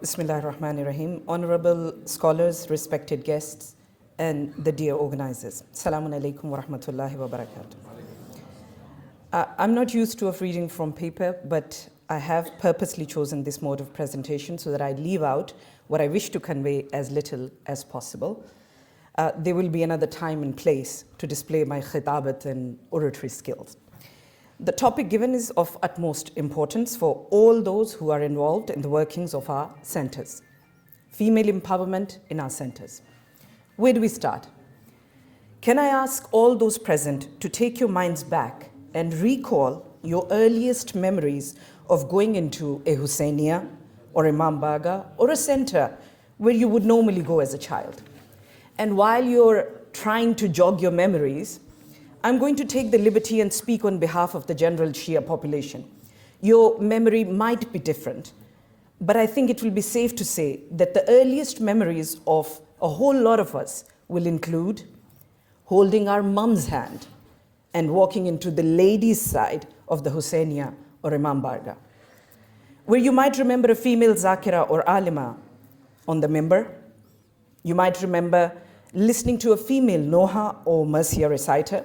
Bismillahirrahmanirrahim. Honorable scholars, respected guests, and the dear organizers. Assalamu alaikum wa rahmatullahi wa barakatuh. I'm not used to reading from paper, but I have purposely chosen this mode of presentation so that I leave out what I wish to convey as little as possible. There will be another time and place to display my khitabat and oratory skills. The topic given is of utmost importance for all those who are involved in the workings of our centers. Female empowerment in our centers. Where do we start? Can I ask all those present to take your minds back and recall your earliest memories of going into a Hussainiya or a Mambaga or a center where you would normally go as a child? And while you're trying to jog your memories, I'm going to take the liberty and speak on behalf of the general Shia population. Your memory might be different, but I think it will be safe to say that the earliest memories of a whole lot of us will include holding our mum's hand and walking into the ladies' side of the Hussainiya or Imam Barga, where you might remember a female Zakira or Alima on the mimbar. You might remember listening to a female Noha or Marsiya reciter.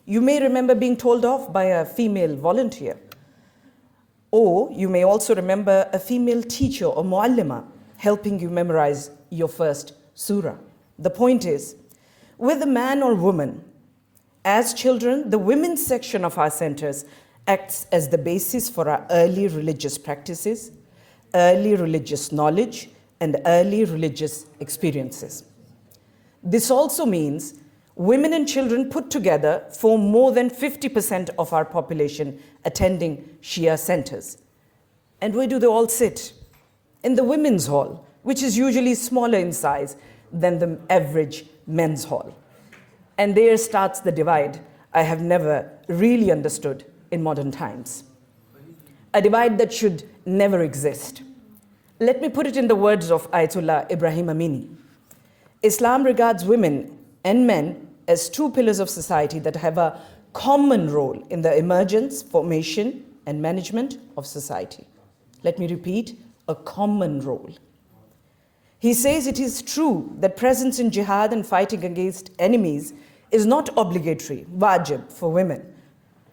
You may remember being told off by a female volunteer. Or you may also remember a female teacher or muallima helping you memorize your first surah. The point is, whether man or woman, as children, the women's section of our centers acts as the basis for our early religious practices, early religious knowledge, and early religious experiences. This also means women and children put together form more than 50% of our population attending Shia centers. And where do they all sit? In the women's hall, which is usually smaller in size than the average men's hall. And there starts the divide I have never really understood in modern times. A divide that should never exist. Let me put it in the words of Ayatollah Ibrahim Amini. Islam regards women and men as two pillars of society that have a common role in the emergence, formation, and management of society. Let me repeat, a common role. He says it is true that presence in jihad and fighting against enemies is not obligatory, wajib, for women.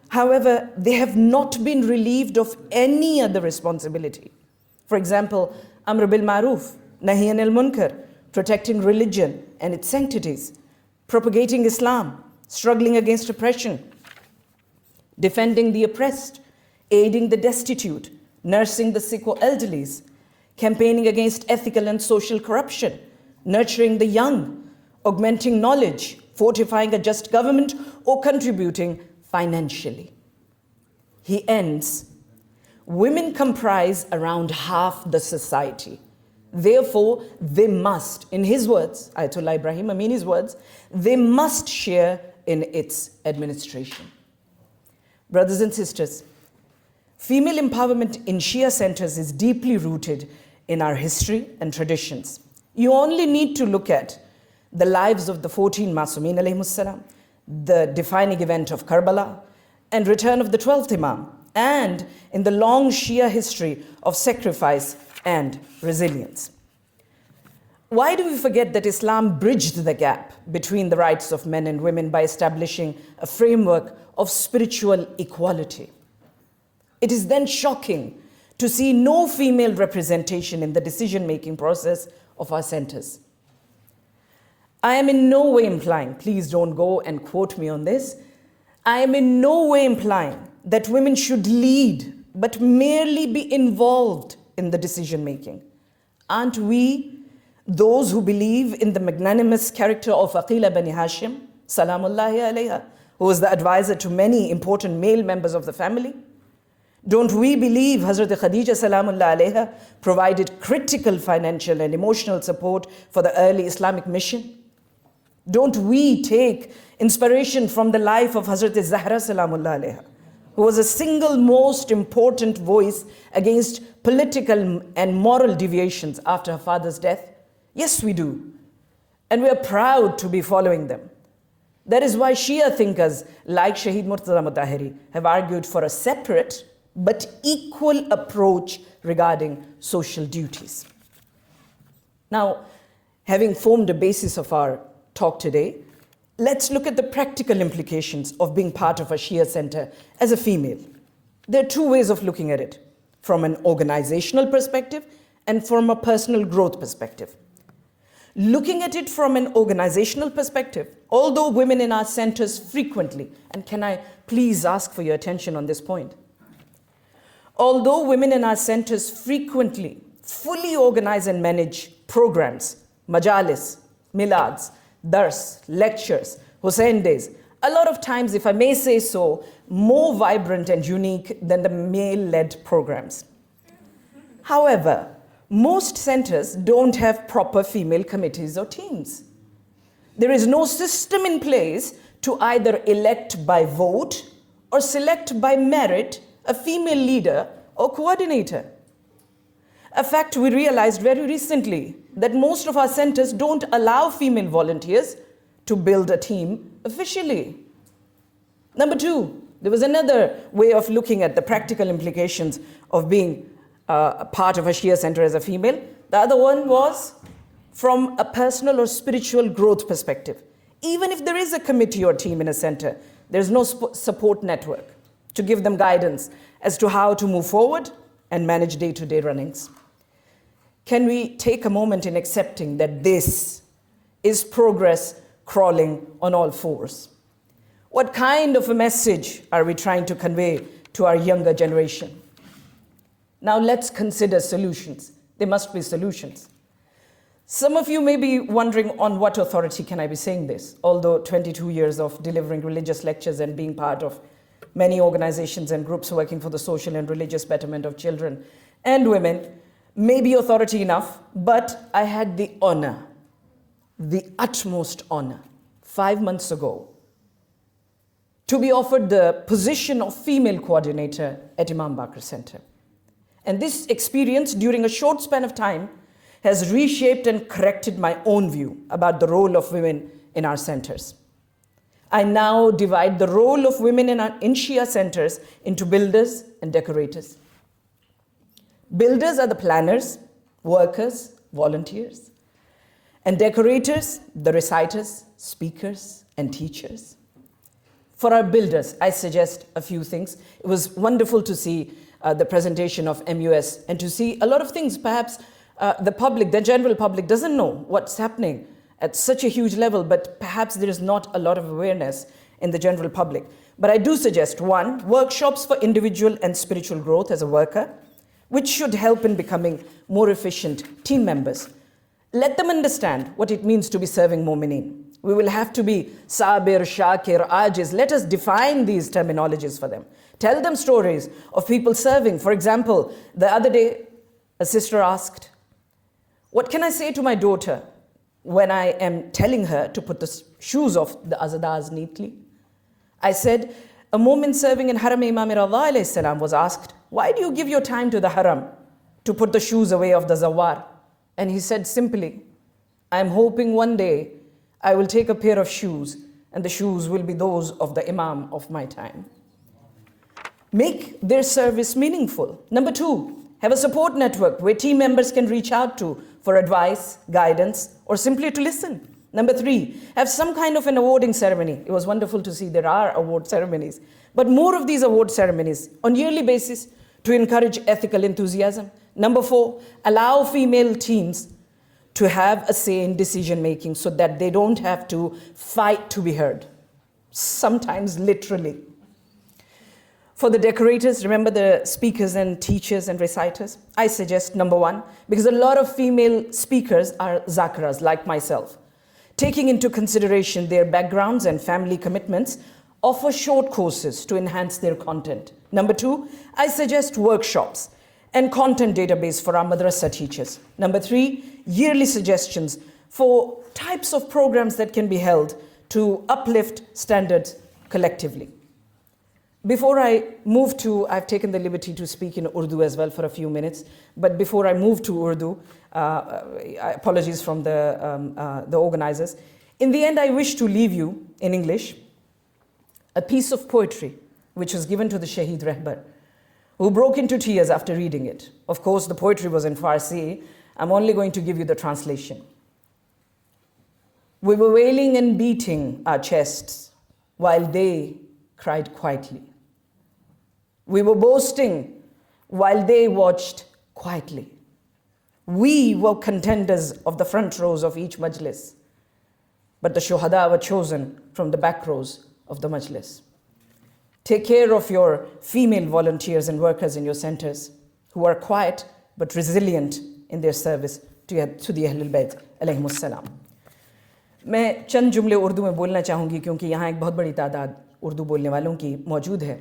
However, they have not been relieved of any other responsibility. For example, Amr bil Ma'ruf, Nahi anil Munkar, protecting religion and its sanctities, propagating Islam, struggling against oppression, defending the oppressed, aiding the destitute, nursing the sick or elderlies, campaigning against ethical and social corruption, nurturing the young, augmenting knowledge, fortifying a just government, or contributing financially. He ends, women comprise around half the society. Therefore, they must, in his words, Ayatollah Ibrahim Amini's words, they must share in its administration. Brothers and sisters, female empowerment in Shia centers is deeply rooted in our history and traditions. You only need to look at the lives of the 14 Masumin alayhimus salam, the defining event of Karbala, and return of the 12th Imam, and in the long Shia history of sacrifice and resilience. Why do we forget that Islam bridged the gap between the rights of men and women by establishing a framework of spiritual equality? It is then shocking to see no female representation in the decision-making process of our centers. I am in no way implying, please don't go and quote me on this, I am in no way implying that women should lead, but merely be involved in the decision-making. Aren't we those who believe in the magnanimous character of Aqila Bani Hashim, salamullahi alayha, who was the advisor to many important male members of the family? Don't we believe Hazrat Khadija salamullahi alayha provided critical financial and emotional support for the early Islamic mission? Don't we take inspiration from the life of Hazrat Zahra salamullahi alayha, who was a single most important voice against political and moral deviations after her father's death? Yes, we do. And we are proud to be following them. That is why Shia thinkers like Shaheed Murtaza Mutahiri have argued for a separate but equal approach regarding social duties. Now, having formed a basis of our talk today, let's look at the practical implications of being part of a Shia center as a female. There are two ways of looking at it, from an organizational perspective and from a personal growth perspective. Looking at it from an organizational perspective, although women in our centers frequently, and can I please ask for your attention on this point? Although women in our centers frequently fully organize and manage programs, Majlis, milads, dars, lectures, Hussein days, a lot of times, if I may say so, more vibrant and unique than the male-led programs. However, most centers don't have proper female committees or teams. There is no system in place to either elect by vote or select by merit a female leader or coordinator. A fact we realized very recently, that most of our centers don't allow female volunteers to build a team officially. Number two, there was another way of looking at the practical implications of being a part of a Shia center as a female. The other one was from a personal or spiritual growth perspective. Even if there is a committee or team in a center, there's no support network to give them guidance as to how to move forward and manage day-to-day runnings. Can we take a moment in accepting that this is progress crawling on all fours? What kind of a message are we trying to convey to our younger generation? Now let's consider solutions. There must be solutions. Some of you may be wondering, on what authority can I be saying this? Although 22 years of delivering religious lectures and being part of many organizations and groups working for the social and religious betterment of children and women may be authority enough, but I had the honor, the utmost honor, 5 months ago, to be offered the position of female coordinator at Imam Bakr Center. And this experience, during a short span of time, has reshaped and corrected my own view about the role of women in our centers. I now divide the role of women in Shia centers into builders and decorators. Builders are the planners, workers, volunteers. And decorators, the reciters, speakers, and teachers. For our builders, I suggest a few things. It was wonderful to see the presentation of MUS and to see a lot of things perhaps the public, the general public, doesn't know what's happening at such a huge level, but perhaps there is not a lot of awareness in the general public. But I do suggest, one, workshops for individual and spiritual growth as a worker, which should help in becoming more efficient team members. Let them understand what it means to be serving mu'mineen. We will have to be sabir, shakir, ajiz. Let us define these terminologies for them. Tell them stories of people serving. For example, the other day, a sister asked, what can I say to my daughter when I am telling her to put the shoes of the azadas neatly? I said, a woman serving in Haram Imam Radha alayhi salam was asked, why do you give your time to the haram to put the shoes away of the zawar? And he said simply, I'm hoping one day I will take a pair of shoes and the shoes will be those of the imam of my time. Make their service meaningful. Number two, have a support network where team members can reach out to for advice, guidance, or simply to listen. Number three, have some kind of an awarding ceremony. It was wonderful to see there are award ceremonies, but more of these award ceremonies on yearly basis to encourage ethical enthusiasm. Number four, allow female teams to have a say in decision making so that they don't have to fight to be heard, sometimes literally. For the decorators, remember the speakers and teachers and reciters? I suggest number one, because a lot of female speakers are zakras like myself. Taking into consideration their backgrounds and family commitments, offer short courses to enhance their content. Number two, I suggest workshops and content database for our madrasa teachers. Number three, yearly suggestions for types of programs that can be held to uplift standards collectively. Before I move to, I've taken the liberty to speak in Urdu as well for a few minutes, but before I move to Urdu, apologies from the organizers. In the end, I wish to leave you in English a piece of poetry which was given to the Shaheed Rehbar, who broke into tears after reading it. Of course, the poetry was in Farsi, I'm only going to give you the translation. We were wailing and beating our chests while they cried quietly. We were boasting while they watched quietly. We were contenders of the front rows of each majlis, but the shuhada were chosen from the back rows of the majlis. Take care of your female volunteers and workers in your centers who are quiet but resilient in their service to the Ahlul Bayt alayhimus salam. میں چند جملے اردو میں بولنا چاہوں گی کیونکہ یہاں ایک بہت بڑی تعداد اردو بولنے والوں کی موجود ہے.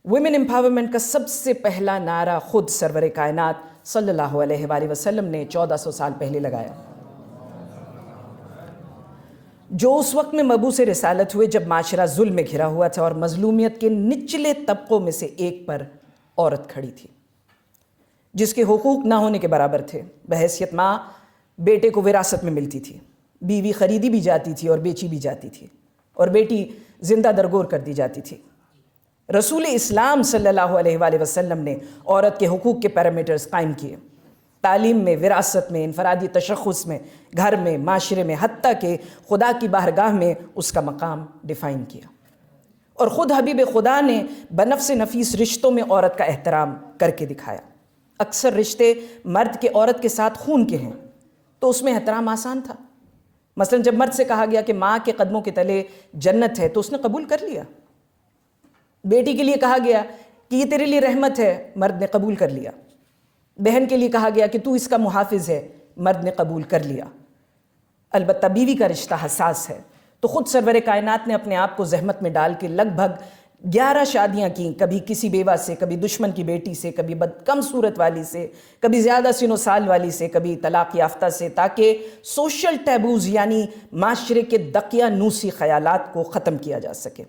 ویمن امپاورمنٹ کا سب سے پہلا نعرہ خود سرور کائنات صلی اللہ علیہ وآلہ وسلم نے 1400 سال پہلے لگایا، جو اس وقت میں مبعوث رسالت ہوئے جب معاشرہ ظلم میں گھرا ہوا تھا اور مظلومیت کے نچلے طبقوں میں سے ایک پر عورت کھڑی تھی جس کے حقوق نہ ہونے کے برابر تھے. بحیثیت ماں بیٹے کو وراثت میں ملتی تھی، بیوی خریدی بھی جاتی تھی اور بیچی بھی جاتی تھی، اور بیٹی زندہ درگور کر دی جاتی تھی. رسول اسلام صلی اللہ علیہ وآلہ وسلم نے عورت کے حقوق کے پیرامیٹرز قائم کیے، تعلیم میں، وراثت میں، انفرادی تشخص میں، گھر میں، معاشرے میں، حتیٰ کہ خدا کی بارگاہ میں اس کا مقام ڈیفائن کیا. اور خود حبیب خدا نے بنفس نفیس رشتوں میں عورت کا احترام کر کے دکھایا. اکثر رشتے مرد کے عورت کے ساتھ خون کے ہیں تو اس میں احترام آسان تھا. مثلا جب مرد سے کہا گیا کہ ماں کے قدموں کے تلے جنت ہے تو اس نے قبول کر لیا. بیٹی کے لیے کہا گیا کہ یہ تیرے لیے رحمت ہے، مرد نے قبول کر لیا. بہن کے لیے کہا گیا کہ تو اس کا محافظ ہے، مرد نے قبول کر لیا. البتہ بیوی کا رشتہ حساس ہے تو خود سرور کائنات نے اپنے آپ کو زحمت میں ڈال کے لگ بھگ 11 شادیاں کیں، کبھی کسی بیوہ سے، کبھی دشمن کی بیٹی سے، کبھی کم صورت والی سے، کبھی زیادہ سن و سال والی سے، کبھی طلاق یافتہ سے، تاکہ سوشل ٹیبوز یعنی معاشرے کے دقیانوسی خیالات کو ختم کیا جا سکے.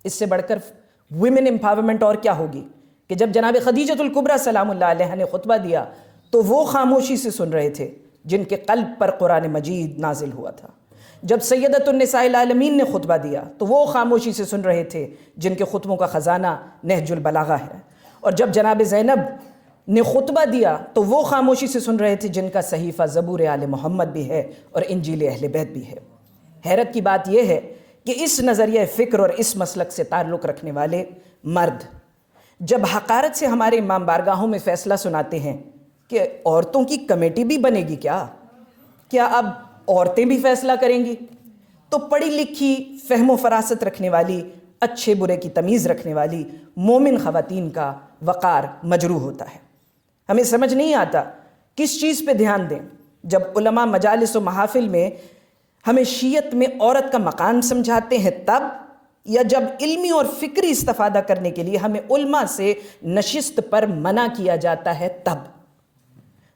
اس سے بڑھ کر ویمن امپاورمنٹ اور کیا ہوگی کہ جب جناب خدیجۃ الکبریٰ سلام اللہ علیہ نے خطبہ دیا تو وہ خاموشی سے سن رہے تھے جن کے قلب پر قرآن مجید نازل ہوا تھا. جب سیدۃ النساء العالمین نے خطبہ دیا تو وہ خاموشی سے سن رہے تھے جن کے خطبوں کا خزانہ نہج البلاغہ ہے. اور جب جناب زینب نے خطبہ دیا تو وہ خاموشی سے سن رہے تھے جن کا صحیفہ زبور آل محمد بھی ہے اور انجیل اہل بیت بھی ہے. حیرت کی بات یہ ہے کہ اس نظریہ فکر اور اس مسلک سے تعلق رکھنے والے مرد جب حقارت سے ہمارے امام بارگاہوں میں فیصلہ سناتے ہیں کہ عورتوں کی کمیٹی بھی بنے گی، کیا اب عورتیں بھی فیصلہ کریں گی، تو پڑھی لکھی، فہم و فراست رکھنے والی، اچھے برے کی تمیز رکھنے والی مومن خواتین کا وقار مجروح ہوتا ہے. ہمیں سمجھ نہیں آتا کس چیز پہ دھیان دیں. جب علماء مجالس و محافل میں ہمیں شیعت میں عورت کا مقام سمجھاتے ہیں تب، یا جب علمی اور فکری استفادہ کرنے کے لیے ہمیں علماء سے نشست پر منع کیا جاتا ہے تب.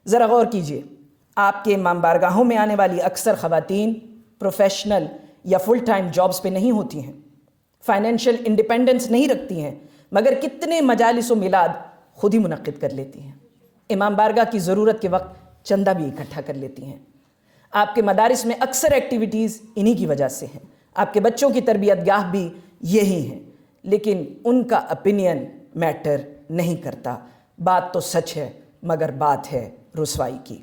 ذرا غور کیجئے، آپ کے امام بارگاہوں میں آنے والی اکثر خواتین پروفیشنل یا فل ٹائم جابز پہ نہیں ہوتی ہیں، فائنینشیل انڈیپینڈنس نہیں رکھتی ہیں، مگر کتنے مجالس و میلاد خود ہی منعقد کر لیتی ہیں. امام بارگاہ کی ضرورت کے وقت چندہ بھی اکٹھا کر لیتی ہیں. آپ کے مدارس میں اکثر ایکٹیویٹیز انہی کی وجہ سے ہیں. آپ کے بچوں کی تربیت گاہ بھی یہی ہیں، لیکن ان کا اپینین میٹر نہیں کرتا. بات تو سچ ہے مگر بات ہے رسوائی کی.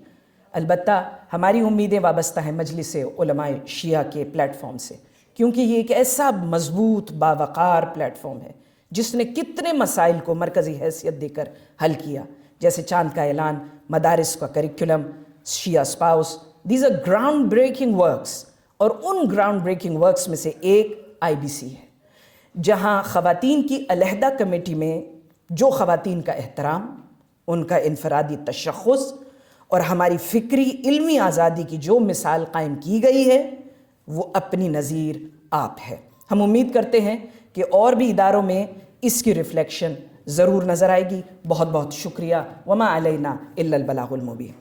البتہ ہماری امیدیں وابستہ ہیں مجلس علماء شیعہ کے پلیٹ فارم سے، کیونکہ یہ ایک ایسا مضبوط باوقار پلیٹ فارم ہے جس نے کتنے مسائل کو مرکزی حیثیت دے کر حل کیا، جیسے چاند کا اعلان، مدارس کا کریکولم، شیعہ spouse. These are ground breaking works, اور ان گراؤنڈ بریکنگ ورکس میں سے ایک IBC ہے، جہاں خواتین کی علیحدہ کمیٹی میں جو خواتین کا احترام، ان کا انفرادی تشخص اور ہماری فکری علمی آزادی کی جو مثال قائم کی گئی ہے وہ اپنی نظیر آپ ہے. ہم امید کرتے ہیں کہ اور بھی اداروں میں اس کی ریفلیکشن ضرور نظر آئے گی. بہت بہت شکریہ. وما علینا الا البلاغ المبین.